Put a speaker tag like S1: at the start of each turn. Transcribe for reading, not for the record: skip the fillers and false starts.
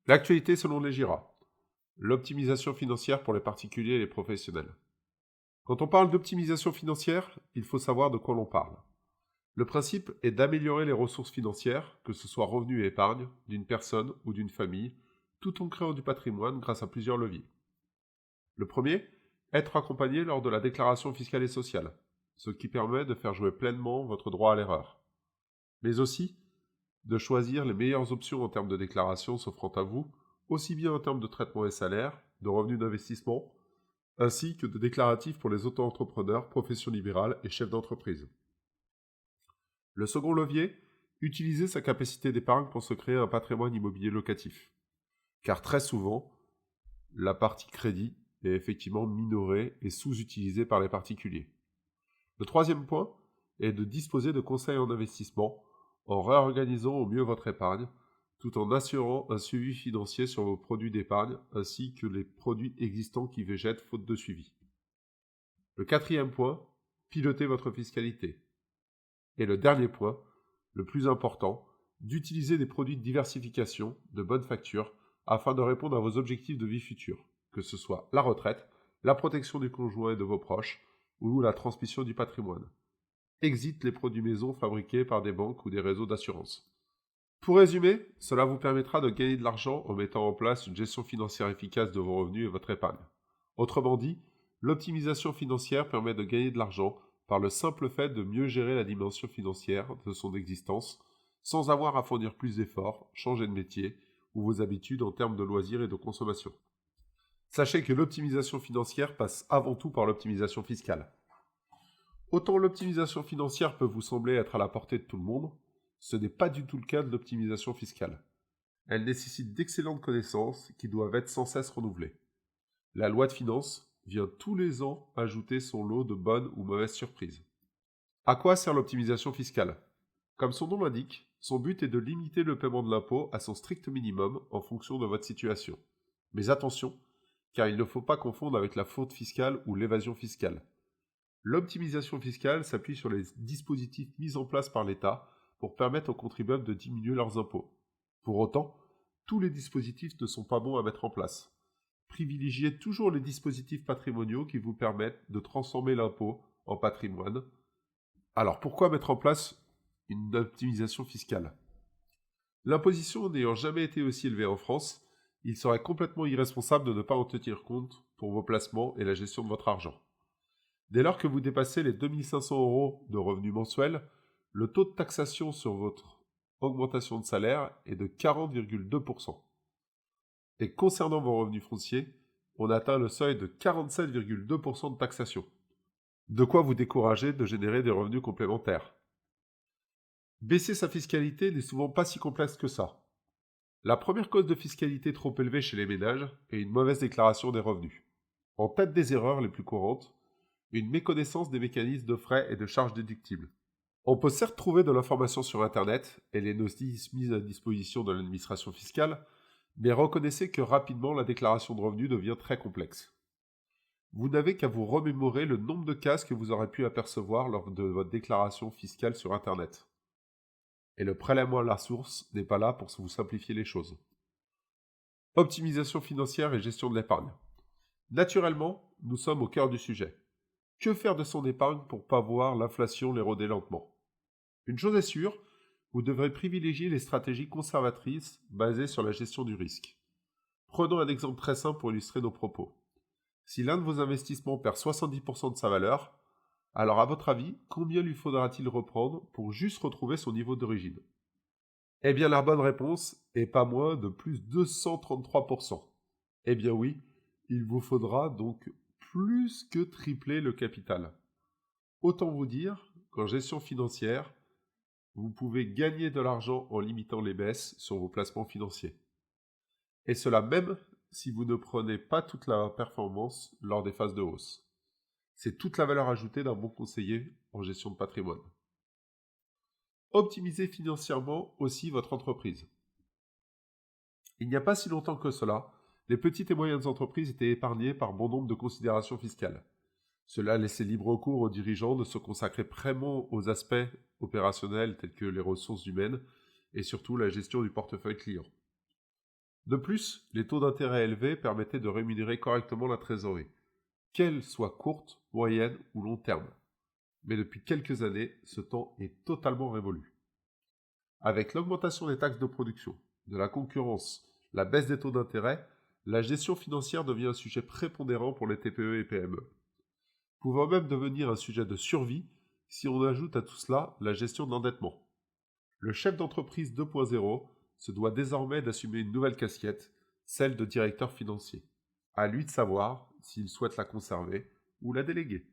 S1: L'actualité selon les GIRA. L'optimisation financière pour les particuliers et les professionnels. Quand on parle d'optimisation financière, il faut savoir de quoi l'on parle. Le principe est d'améliorer les ressources financières, que ce soit revenus et épargne, d'une personne ou d'une famille, tout en créant du patrimoine grâce à plusieurs leviers. Le premier, être accompagné lors de la déclaration fiscale et sociale, ce qui permet de faire jouer pleinement votre droit à l'erreur. Mais aussi, de choisir les meilleures options en termes de déclaration s'offrant à vous, aussi bien en termes de traitement et salaire, de revenus d'investissement, ainsi que de déclaratifs pour les auto-entrepreneurs, professions libérales et chefs d'entreprise. Le second levier, utiliser sa capacité d'épargne pour se créer un patrimoine immobilier locatif. Car très souvent, la partie crédit est effectivement minorée et sous-utilisée par les particuliers. Le troisième point est de disposer de conseils en investissement en réorganisant au mieux votre épargne, tout en assurant un suivi financier sur vos produits d'épargne ainsi que les produits existants qui végètent faute de suivi. Le quatrième point, piloter votre fiscalité. Et le dernier point, le plus important, d'utiliser des produits de diversification de bonne facture afin de répondre à vos objectifs de vie future, que ce soit la retraite, la protection du conjoint et de vos proches, ou la transmission du patrimoine. Exit les produits maison fabriqués par des banques ou des réseaux d'assurance. Pour résumer, cela vous permettra de gagner de l'argent en mettant en place une gestion financière efficace de vos revenus et votre épargne. Autrement dit, l'optimisation financière permet de gagner de l'argent par le simple fait de mieux gérer la dimension financière de son existence sans avoir à fournir plus d'efforts, changer de métier ou vos habitudes en termes de loisirs et de consommation. Sachez que l'optimisation financière passe avant tout par l'optimisation fiscale. Autant l'optimisation financière peut vous sembler être à la portée de tout le monde, ce n'est pas du tout le cas de l'optimisation fiscale. Elle nécessite d'excellentes connaissances qui doivent être sans cesse renouvelées. La loi de finances vient tous les ans ajouter son lot de bonnes ou mauvaises surprises. À quoi sert l'optimisation fiscale? Comme son nom l'indique, son but est de limiter le paiement de l'impôt à son strict minimum en fonction de votre situation. Mais attention, car il ne faut pas confondre avec la fraude fiscale ou l'évasion fiscale. L'optimisation fiscale s'appuie sur les dispositifs mis en place par l'État pour permettre aux contribuables de diminuer leurs impôts. Pour autant, tous les dispositifs ne sont pas bons à mettre en place. Privilégiez toujours les dispositifs patrimoniaux qui vous permettent de transformer l'impôt en patrimoine. Alors pourquoi mettre en place une optimisation fiscale? L'imposition n'ayant jamais été aussi élevée en France, il serait complètement irresponsable de ne pas en tenir compte pour vos placements et la gestion de votre argent. Dès lors que vous dépassez les 2 500 € de revenus mensuels, le taux de taxation sur votre augmentation de salaire est de 40,2%. Et concernant vos revenus fonciers, on atteint le seuil de 47,2% de taxation. De quoi vous décourager de générer des revenus complémentaires. Baisser sa fiscalité n'est souvent pas si complexe que ça. La première cause de fiscalité trop élevée chez les ménages est une mauvaise déclaration des revenus. En tête des erreurs les plus courantes, une méconnaissance des mécanismes de frais et de charges déductibles. On peut certes trouver de l'information sur Internet et les notices mises à disposition de l'administration fiscale, mais reconnaissez que rapidement la déclaration de revenus devient très complexe. Vous n'avez qu'à vous remémorer le nombre de cases que vous aurez pu apercevoir lors de votre déclaration fiscale sur Internet. Et le prélèvement à la source n'est pas là pour vous simplifier les choses. Optimisation financière et gestion de l'épargne. Naturellement, nous sommes au cœur du sujet. Que faire de son épargne pour ne pas voir l'inflation l'éroder lentement? Une chose est sûre, vous devrez privilégier les stratégies conservatrices basées sur la gestion du risque. Prenons un exemple très simple pour illustrer nos propos. Si l'un de vos investissements perd 70% de sa valeur, alors à votre avis, combien lui faudra-t-il reprendre pour juste retrouver son niveau d'origine? Eh bien la bonne réponse est pas moins de plus 233%. Eh bien oui, il vous faudra donc plus que tripler le capital. Autant vous dire qu'en gestion financière, vous pouvez gagner de l'argent en limitant les baisses sur vos placements financiers. Et cela même si vous ne prenez pas toute la performance lors des phases de hausse. C'est toute la valeur ajoutée d'un bon conseiller en gestion de patrimoine. Optimisez financièrement aussi votre entreprise. Il n'y a pas si longtemps que cela, les petites et moyennes entreprises étaient épargnées par bon nombre de considérations fiscales. Cela laissait libre cours aux dirigeants de se consacrer vraiment aux aspects opérationnels tels que les ressources humaines et surtout la gestion du portefeuille client. De plus, les taux d'intérêt élevés permettaient de rémunérer correctement la trésorerie, qu'elle soit courte, moyenne ou long terme. Mais depuis quelques années, ce temps est totalement révolu. Avec l'augmentation des taxes de production, de la concurrence, la baisse des taux d'intérêt, la gestion financière devient un sujet prépondérant pour les TPE et PME, pouvant même devenir un sujet de survie si on ajoute à tout cela la gestion de l'endettement. Le chef d'entreprise 2.0 se doit désormais d'assumer une nouvelle casquette, celle de directeur financier. À lui de savoir s'il souhaite la conserver ou la déléguer.